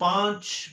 5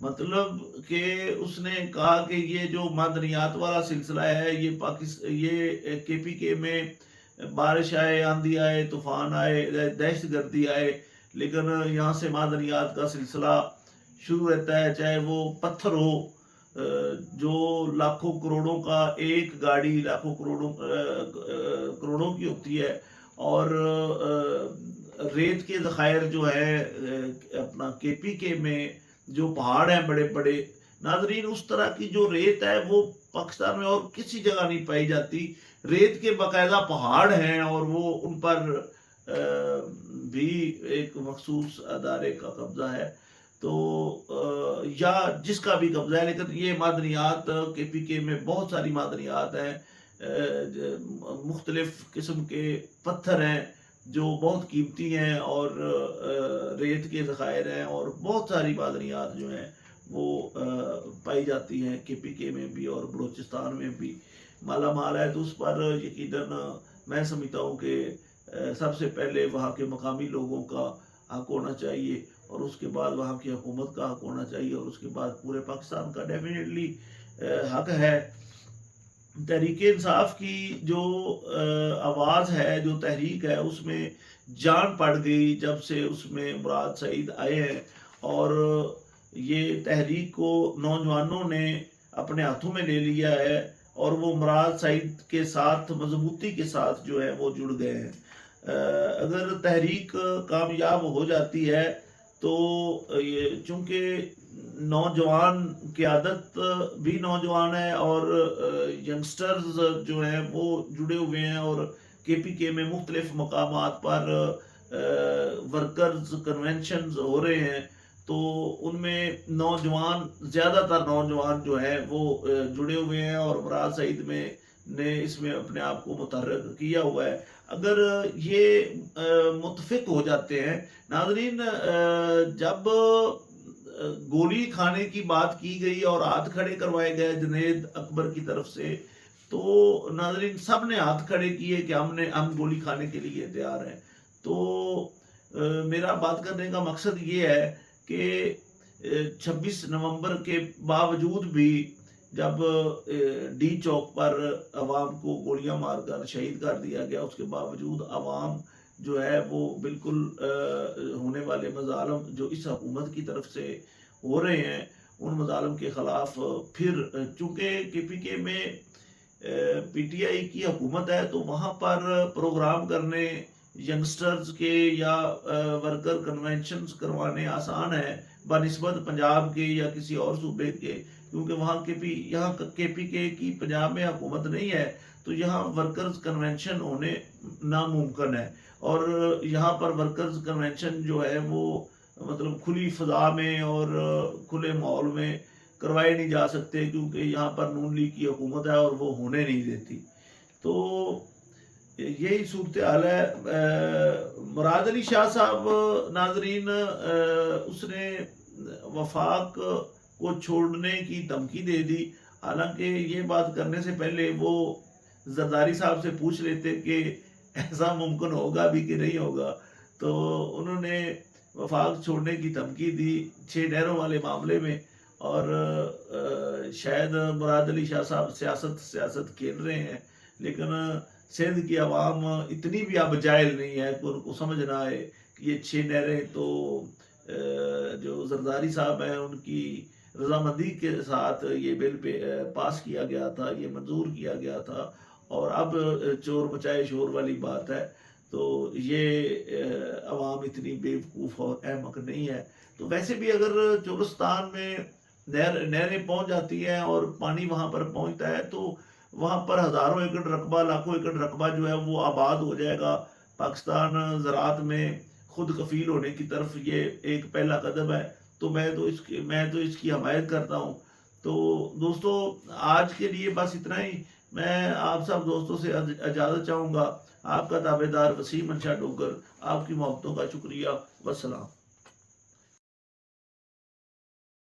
مطلب کہ اس نے کہا کہ یہ جو معدنیات والا سلسلہ ہے یہ کے پی کے میں بارش آئے، آندھی آئے، طوفان آئے، دہشت گردی آئے، لیکن یہاں سے معدنیات کا سلسلہ شروع رہتا ہے، چاہے وہ پتھر ہو جو لاکھوں کروڑوں کا ایک گاڑی لاکھوں کروڑوں کی ہوتی ہے، اور ریت کے ذخائر جو ہے اپنا کے پی کے میں جو پہاڑ ہیں بڑے بڑے، ناظرین اس طرح کی جو ریت ہے وہ پاکستان میں اور کسی جگہ نہیں پائی جاتی. ریت کے باقاعدہ پہاڑ ہیں، اور وہ ان پر بھی ایک مخصوص ادارے کا قبضہ ہے، تو یا جس کا بھی قبضہ ہے، لیکن یہ معدنیات کے پی کے میں بہت ساری معدنیات ہیں، مختلف قسم کے پتھر ہیں جو بہت قیمتی ہیں، اور ریت کے ذخائر ہیں، اور بہت ساری معدنیات جو ہیں وہ پائی جاتی ہیں کے پی کے میں بھی اور بلوچستان میں بھی مالا مال ہے. تو اس پر یقیناً میں سمجھتا ہوں کہ سب سے پہلے وہاں کے مقامی لوگوں کا حق ہونا چاہیے، اور اس کے بعد وہاں کی حکومت کا حق ہونا چاہیے، اور اس کے بعد پورے پاکستان کا ڈیفینیٹلی حق ہے. تحریک انصاف کی جو آواز ہے، جو تحریک ہے، اس میں جان پڑ گئی جب سے اس میں مراد سعید آئے ہیں، اور یہ تحریک کو نوجوانوں نے اپنے ہاتھوں میں لے لیا ہے، اور وہ مراد سعید کے ساتھ مضبوطی کے ساتھ جو ہے وہ جڑ گئے ہیں. اگر تحریک کامیاب ہو جاتی ہے تو چونکہ نوجوان قیادت بھی نوجوان ہے، اور ینگسٹرز جو ہیں وہ جڑے ہوئے ہیں، اور کے پی کے میں مختلف مقامات پر ورکرز کنونشنز ہو رہے ہیں، تو ان میں زیادہ تر نوجوان جو ہیں وہ جڑے ہوئے ہیں، اور مراد سعید نے اس میں اپنے آپ کو متحرک کیا ہوا ہے. اگر یہ متفق ہو جاتے ہیں ناظرین، جب گولی کھانے کی بات کی گئی اور ہاتھ کھڑے کروائے گئے جنید اکبر کی طرف سے، تو ناظرین سب نے ہاتھ کھڑے کیے کہ ہم گولی کھانے کے لیے تیار ہیں. تو میرا بات کرنے کا مقصد یہ ہے کہ 26 نومبر کے باوجود بھی جب ڈی چوک پر عوام کو گولیاں مار کر شہید کر دیا گیا، اس کے باوجود عوام جو ہے وہ بالکل ہونے والے مظالم جو اس حکومت کی طرف سے ہو رہے ہیں ان مظالم کے خلاف پھر، چونکہ کے پی کے میں پی ٹی آئی کی حکومت ہے، تو وہاں پر پروگرام کرنے ینگسٹرز کے یا ورکر کنونشنز کروانے آسان ہے بنسبت پنجاب کے یا کسی اور صوبے کے، کیونکہ یہاں کے پی کے کی پنجاب میں حکومت نہیں ہے، تو یہاں ورکرز کنونشن ہونے ناممکن ہے. اور یہاں پر ورکرز کنونشن جو ہے وہ مطلب کھلی فضا میں اور کھلے ماحول میں کروائے نہیں جا سکتے، کیونکہ یہاں پر نون لیگ کی حکومت ہے اور وہ ہونے نہیں دیتی. تو یہی صورتحال ہے. مراد علی شاہ صاحب ناظرین، اس نے وفاق کو چھوڑنے کی دھمکی دے دی، حالانکہ یہ بات کرنے سے پہلے وہ زرداری صاحب سے پوچھ لیتے کہ ایسا ممکن ہوگا بھی کہ نہیں ہوگا. تو انہوں نے وفاق چھوڑنے کی دھمکی دی 6 نہروں والے معاملے میں، اور شاید مراد علی شاہ صاحب سیاست کھیل رہے ہیں، لیکن سندھ کی عوام اتنی بھی اب جاہل نہیں ہے کہ ان کو سمجھ نہ آئے کہ یہ 6 نہریں تو جو زرداری صاحب ہیں ان کی رضامندی کے ساتھ یہ بل پاس کیا گیا تھا، یہ منظور کیا گیا تھا، اور اب چور مچائے شور والی بات ہے. تو یہ عوام اتنی بیوقوف اور احمق نہیں ہے. تو ویسے بھی اگر چورستان میں نہریں پہنچ جاتی ہیں اور پانی وہاں پر پہنچتا ہے، تو وہاں پر ہزاروں ایکڑ رقبہ، لاکھوں ایکڑ رقبہ جو ہے وہ آباد ہو جائے گا. پاکستان زراعت میں خود کفیل ہونے کی طرف یہ ایک پہلا قدم ہے. تو میں تو اس کی حمایت کرتا ہوں. تو دوستو، آج کے لیے بس اتنا ہی. میں آپ سب دوستوں سے اجازت چاہوں گا. آپ کا تابعدار وسیم منشا ڈوگر. آپ کی محبتوں کا شکریہ. والسلام.